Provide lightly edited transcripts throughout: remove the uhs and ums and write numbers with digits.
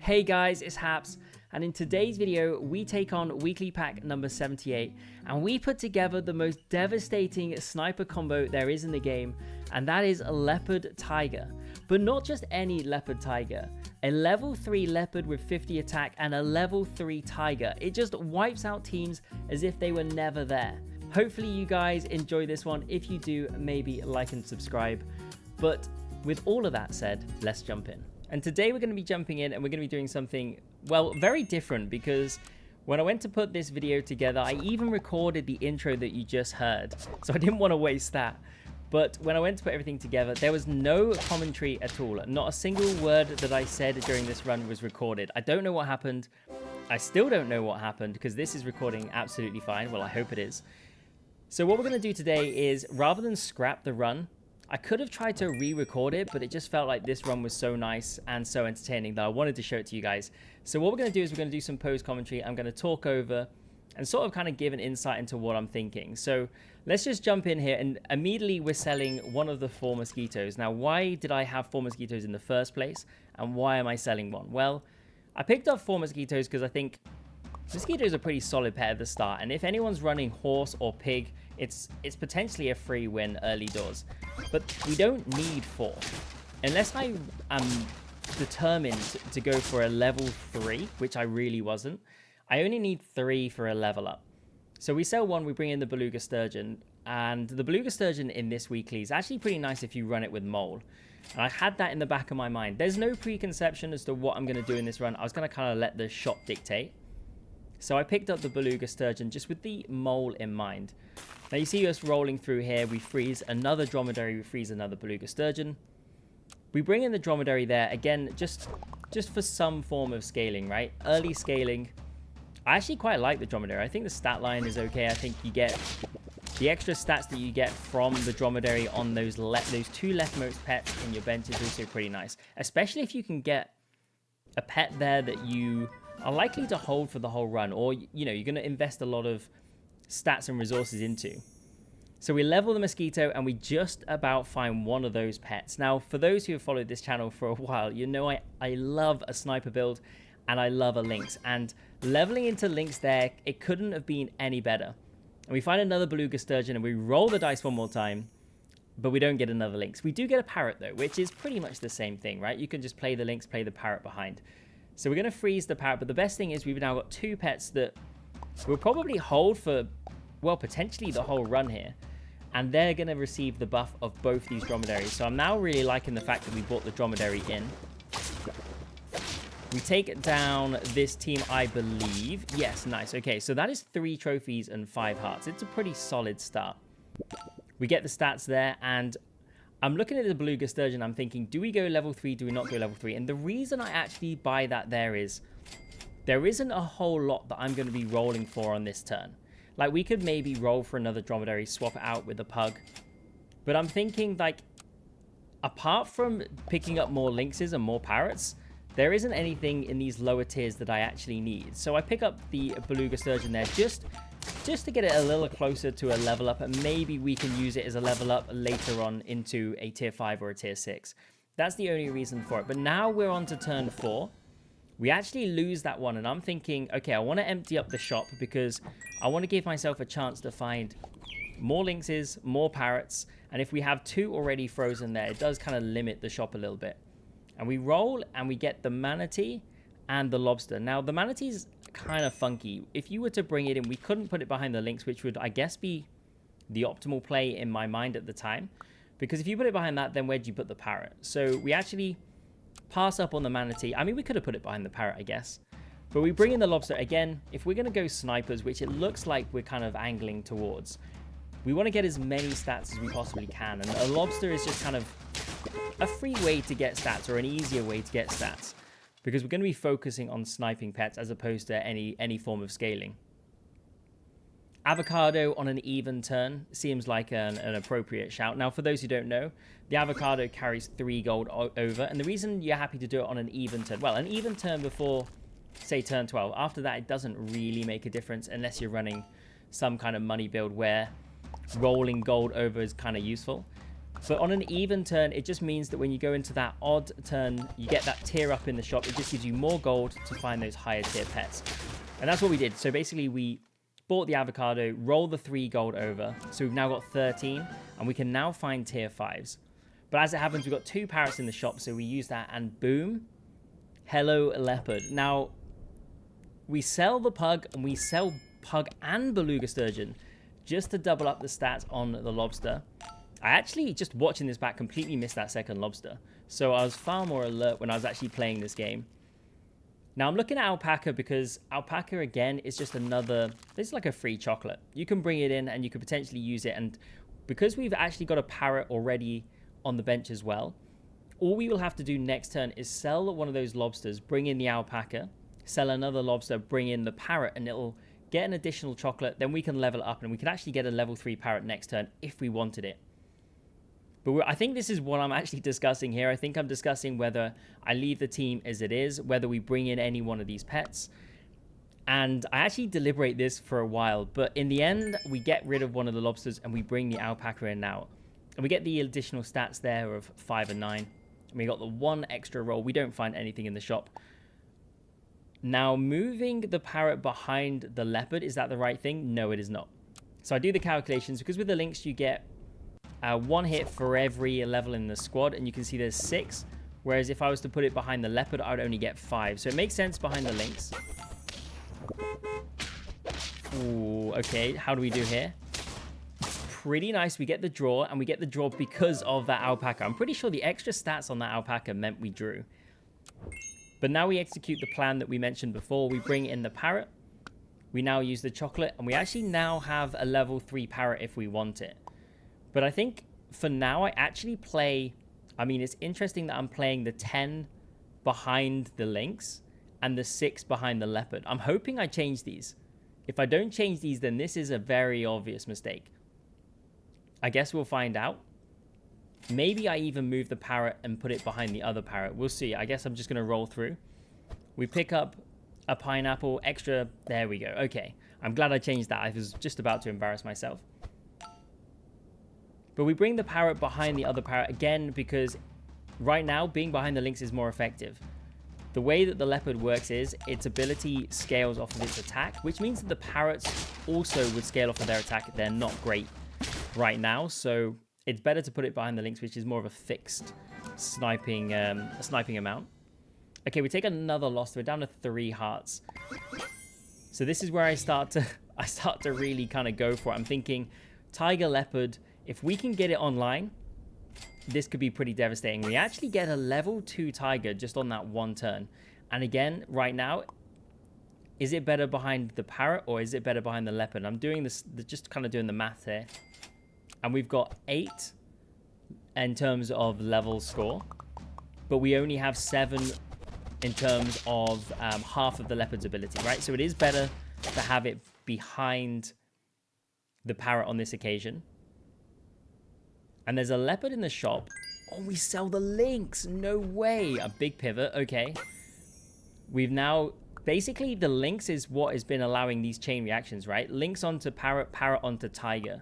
Hey guys, it's Haps, and in today's video we take on weekly pack number 78 and we put together the most devastating sniper combo there is in the game, and that is a Leopard Tiger. But not just any Leopard Tiger, a level 3 Leopard with 50 attack and a level 3 Tiger. It just wipes out teams as if they were never there. Hopefully you guys enjoy this one. If you do, maybe like and subscribe. But with all of that said, let's jump in. And today we're going to be jumping in and we're going to be doing something, well, very different, because when I went to put this video together, I even recorded the intro that you just heard. So I didn't want to waste that. But when I went to put everything together, there was no commentary at all. Not a single word that I said during this run was recorded. I don't know what happened. I still don't know what happened because this is recording absolutely fine. Well, I hope it is. So what we're going to do today is, rather than scrap the run, I could have tried to re-record it, but it just felt like this run was so nice and so entertaining that I wanted to show it to you guys. So what we're going to do is we're going to do some post commentary. I'm going to talk over and sort of kind of give an insight into what I'm thinking. So let's just jump in here, and immediately we're selling one of the 4 mosquitoes. Now, why did I have 4 mosquitoes in the first place, and why am I selling one? Well, I picked up 4 mosquitoes because I think mosquitoes are pretty solid pet at the start, and if anyone's running horse or pig, it's potentially a free win early doors. But we don't need 4. Unless I am determined to go for a level 3, which I really wasn't, I only need 3 for a level up. So we sell 1, we bring in the beluga sturgeon, and the beluga sturgeon in this weekly is actually pretty nice if you run it with mole. And I had that in the back of my mind. There's no preconception as to what I'm going to do in this run. I was going to kind of let the shop dictate. So I picked up the beluga sturgeon just with the mole in mind. Now you see us rolling through here. We freeze another dromedary, we freeze another beluga sturgeon. We bring in the dromedary there, again, just for some form of scaling, right? Early scaling. I actually quite like the dromedary. I think the stat line is okay. I think you get the extra stats that you get from the dromedary on those 2 leftmost pets in your bench is also pretty nice. Especially if you can get a pet there that you are likely to hold for the whole run, or you know, you're going to invest a lot of stats and resources into. So we level the mosquito and we just about find one of those pets. Now, for those who have followed this channel for a while, you know I love a sniper build and I love a lynx, and leveling into lynx there, it couldn't have been any better. And we find another beluga sturgeon and we roll the dice one more time, but we don't get another lynx. We do get a parrot though, which is pretty much the same thing, right? You can just play the lynx, play the parrot behind. So we're going to freeze the parrot, but the best thing is we've now got 2 pets that we'll probably hold for, well, potentially the whole run here. And they're going to receive the buff of both these dromedaries. So I'm now really liking the fact that we brought the dromedary in. We take down this team, I believe. Yes, nice. Okay, so that is 3 trophies and 5 hearts. It's a pretty solid start. We get the stats there, and I'm looking at the beluga sturgeon. I'm thinking, do we go level 3? Do we not go level 3? And the reason I actually buy that there is, there isn't a whole lot that I'm going to be rolling for on this turn. Like, we could maybe roll for another dromedary, swap it out with a pug. But I'm thinking, like, apart from picking up more lynxes and more parrots, there isn't anything in these lower tiers that I actually need. So I pick up the beluga sturgeon there just to get it a little closer to a level up, and maybe we can use it as a level up later on into a tier 5 or a tier 6. That's the only reason for it. But now we're on to turn 4. We actually lose that one, and I'm thinking, okay, I want to empty up the shop because I want to give myself a chance to find more lynxes, more parrots, and if we have 2 already frozen there, it does kind of limit the shop a little bit. And we roll and we get the manatee and the lobster. Now, the manatee is kind of funky. If you were to bring it in, we couldn't put it behind the lynx, which would, I guess, be the optimal play in my mind at the time. Because if you put it behind that, then where'd you put the parrot? So we actually pass up on the manatee. I mean, we could have put it behind the parrot, I guess. But we bring in the lobster. Again, if we're going to go snipers, which it looks like we're kind of angling towards, we want to get as many stats as we possibly can. And a lobster is just kind of a free way to get stats, or an easier way to get stats, because we're going to be focusing on sniping pets as opposed to any form of scaling. Avocado on an even turn seems like an appropriate shout. Now, for those who don't know, the avocado carries 3 gold over, and the reason you're happy to do it on an even turn, well, an even turn before, say, turn 12. After that, it doesn't really make a difference unless you're running some kind of money build where rolling gold over is kind of useful. But on an even turn, it just means that when you go into that odd turn, you get that tier up in the shop. It just gives you more gold to find those higher tier pets. And that's what we did. So basically, we bought the avocado, rolled the 3 gold over. So we've now got 13, and we can now find tier 5s. But as it happens, we've got 2 parrots in the shop, so we use that, and boom, hello leopard. Now, we sell the pug, and we sell pug and beluga sturgeon just to double up the stats on the lobster. I actually, just watching this back, completely missed that second lobster. So I was far more alert when I was actually playing this game. Now I'm looking at alpaca because alpaca, again, is just another, it's like a free chocolate. You can bring it in and you could potentially use it. And because we've actually got a parrot already on the bench as well, all we will have to do next turn is sell one of those lobsters, bring in the alpaca, sell another lobster, bring in the parrot, and it'll get an additional chocolate. Then we can level it up and we can actually get a level 3 parrot next turn if we wanted it. But I think this is what I'm actually discussing here. I think I'm discussing whether I leave the team as it is, whether we bring in any one of these pets. And I actually deliberate this for a while. But in the end, we get rid of one of the lobsters and we bring the alpaca in now. And we get the additional stats there of 5 and 9. And we got the 1 extra roll. We don't find anything in the shop. Now, moving the parrot behind the leopard, is that the right thing? No, it is not. So I do the calculations because with the links, you get 1 hit for every level in the squad, and you can see there's 6, whereas if I was to put it behind the leopard, I would only get 5. So it makes sense behind the lynx. Ooh, okay, how do we do here? Pretty nice. We get the draw, and we get the draw because of that alpaca. I'm pretty sure the extra stats on that alpaca meant we drew. But now we execute the plan that we mentioned before. We bring in the parrot. We now use the chocolate, and we actually now have a level 3 parrot if we want it. But I think for now, I actually play, I mean, it's interesting that I'm playing the 10 behind the lynx and the 6 behind the leopard. I'm hoping I change these. If I don't change these, then this is a very obvious mistake. I guess we'll find out. Maybe I even move the parrot and put it behind the other parrot. We'll see. I guess I'm just going to roll through. We pick up a pineapple extra. There we go. Okay. I'm glad I changed that. I was just about to embarrass myself. But we bring the parrot behind the other parrot again because right now being behind the lynx is more effective. The way that the leopard works is its ability scales off of its attack, which means that the parrots also would scale off of their attack. They're not great right now, so it's better to put it behind the lynx, which is more of a fixed sniping amount. Okay, we take another loss. We're down to 3 hearts. So this is where I start to really kind of go for it. I'm thinking tiger, leopard. If we can get it online, this could be pretty devastating. We actually get a level 2 tiger just on that 1 turn. And again, right now, is it better behind the parrot or is it better behind the leopard? I'm doing this, just kind of doing the math here. And we've got 8 in terms of level score, but we only have 7 in terms of half of the leopard's ability, right? So it is better to have it behind the parrot on this occasion. And there's a leopard in the shop. Oh, we sell the lynx. No way. A big pivot. Okay. We've now... Basically, the lynx is what has been allowing these chain reactions, right? Lynx onto parrot, parrot onto tiger.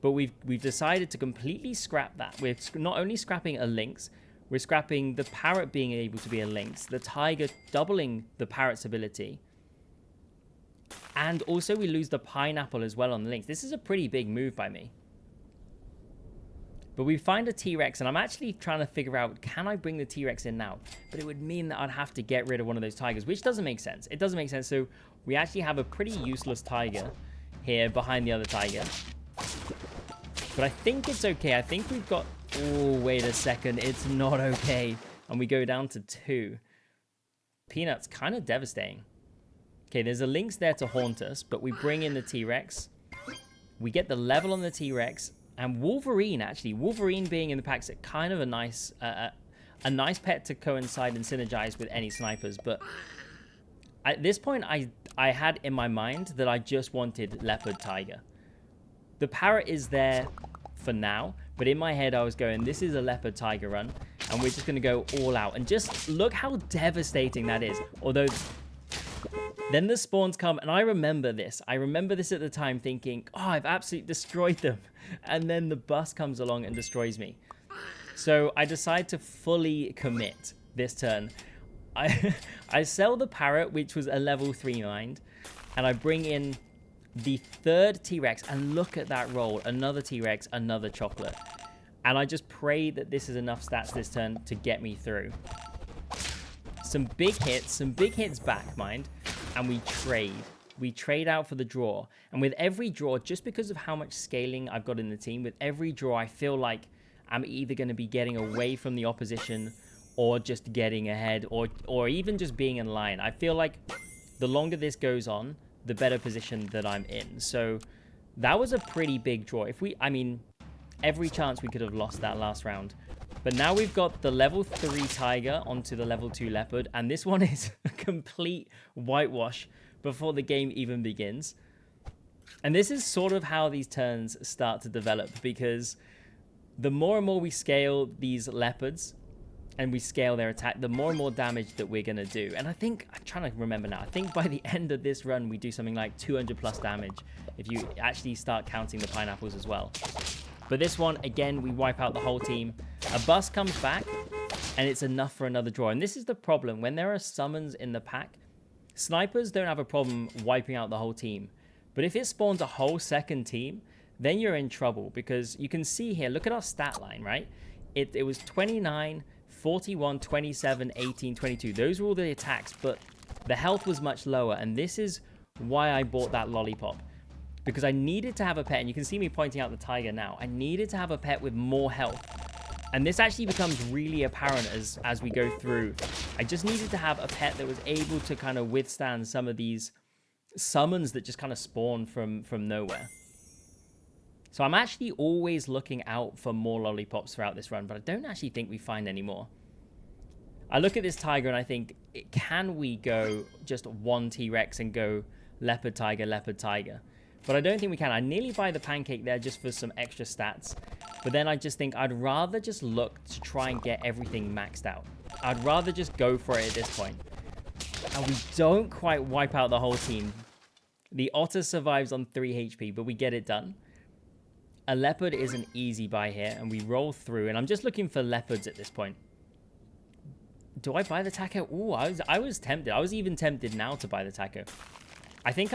But we've decided to completely scrap that. We're not only scrapping a lynx, we're scrapping the parrot being able to be a lynx, the tiger doubling the parrot's ability. And also we lose the pineapple as well on the lynx. This is a pretty big move by me. But we find a T-Rex, and I'm actually trying to figure out, can I bring the T-Rex in now? But it would mean that I'd have to get rid of one of those tigers, which doesn't make sense. It doesn't make sense. So we actually have a pretty useless tiger here behind the other tiger. But I think it's okay. I think we've got... Oh, wait a second. It's not okay. And we go down to 2. Peanut's kind of devastating. Okay, there's a lynx there to haunt us, but we bring in the T-Rex. We get the level on the T-Rex. And Wolverine, actually. Wolverine being in the pack's kind of a nice pet to coincide and synergize with any snipers. But at this point, I had in my mind that I just wanted leopard tiger. The parrot is there for now. But in my head, I was going, this is a leopard tiger run. And we're just going to go all out. And just look how devastating that is. Although Then the spawns come, and I remember this. I remember this at the time thinking, oh, I've absolutely destroyed them. And then the bus comes along and destroys me. So I decide to fully commit this turn. I sell the parrot, which was a level 3 mind, and I bring in the third T-Rex, and look at that roll. Another T-Rex, another chocolate. And I just pray that this is enough stats this turn to get me through. Some big hits back, mind, and we trade. We trade out for the draw. And with every draw, just because of how much scaling I've got in the team, with every draw, I feel like I'm either going to be getting away from the opposition or just getting ahead, or even just being in line. I feel like the longer this goes on, the better position that I'm in. So that was a pretty big draw. I mean, every chance we could have lost that last round. But now we've got the level 3 tiger onto the level 2 leopard, and this one is a complete whitewash before the game even begins. And this is sort of how these turns start to develop, because the more and more we scale these leopards and we scale their attack, the more and more damage that we're going to do. And I think, I'm trying to remember now, I think by the end of this run, we do something like 200 plus damage if you actually start counting the pineapples as well. But this one, again, we wipe out the whole team. A bus comes back, and it's enough for another draw. And this is the problem. When there are summons in the pack, snipers don't have a problem wiping out the whole team. But if it spawns a whole second team, then you're in trouble. Because you can see here, look at our stat line, right? It was 29, 41, 27, 18, 22. Those were all the attacks, but the health was much lower. And this is why I bought that lollipop. Because I needed to have a pet, and you can see me pointing out the tiger now. I needed to have a pet with more health. And this actually becomes really apparent as we go through. I just needed to have a pet that was able to kind of withstand some of these summons that just kind of spawn from nowhere. So I'm actually always looking out for more lollipops throughout this run, but I don't actually think we find any more. I look at this tiger and I think, can we go just one T-Rex and go leopard, tiger, leopard, tiger? But I don't think we can. I nearly buy the pancake there just for some extra stats. But then I just think I'd rather just look to try and get everything maxed out. I'd rather just go for it at this point. And we don't quite wipe out the whole team. The otter survives on 3 HP, but we get it done. A leopard is an easy buy here, and we roll through. And I'm just looking for leopards at this point. Do I buy the taco? Ooh, I was tempted. I was even tempted now to buy the taco. I think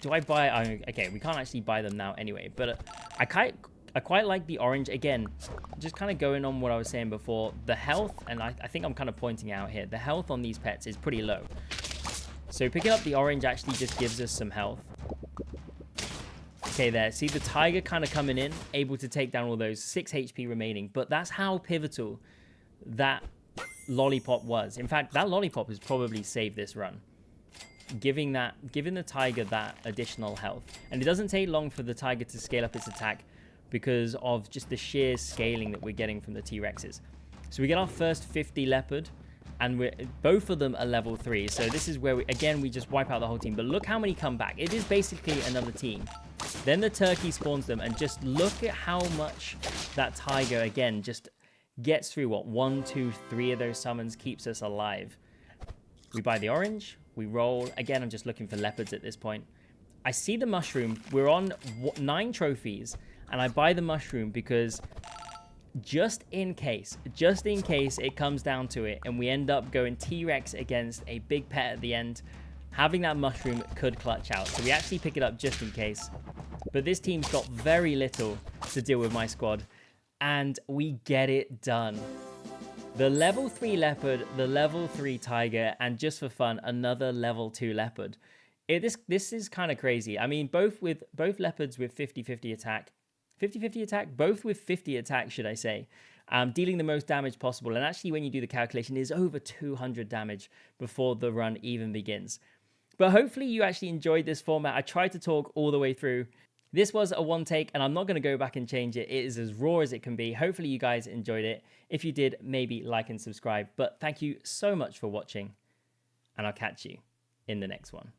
do I buy... okay, we can't actually buy them now anyway. But I quite like the orange. Again, just kind of going on what I was saying before. The health, and I think I'm kind of pointing out here, the health on these pets is pretty low. So picking up the orange actually just gives us some health. Okay, there. See the tiger kind of coming in, able to take down all those. 6 HP remaining. But that's how pivotal that lollipop was. In fact, that lollipop has probably saved this run. Giving the tiger that additional health. And it doesn't take long for the tiger to scale up its attack because of just the sheer scaling that we're getting from the T-Rexes. So we get our first 50 leopard, and both of them are level 3. So this is where we just wipe out the whole team. But look how many come back. It is basically another team. Then the turkey spawns them, and just look at how much that tiger, again, just gets through, 1, 2, 3 of those summons, keeps us alive. We buy the orange. We roll. Again, I'm just looking for leopards at this point. I see the mushroom. We're on 9 trophies, and I buy the mushroom because just in case it comes down to it and we end up going T-Rex against a big pet at the end, having that mushroom could clutch out. So we actually pick it up just in case. But this team's got very little to deal with my squad, and we get it done. The level 3 leopard, the level 3 tiger, and just for fun, another level 2 leopard. This is kind of crazy. I mean, both leopards with 50-50 attack. 50-50 attack? Both with 50 attack, should I say. Dealing the most damage possible. And actually, when you do the calculation, it is over 200 damage before the run even begins. But hopefully you actually enjoyed this format. I tried to talk all the way through. This was a one take, and I'm not going to go back and change it. It is as raw as it can be. Hopefully you guys enjoyed it. If you did, maybe like and subscribe. But thank you so much for watching, and I'll catch you in the next one.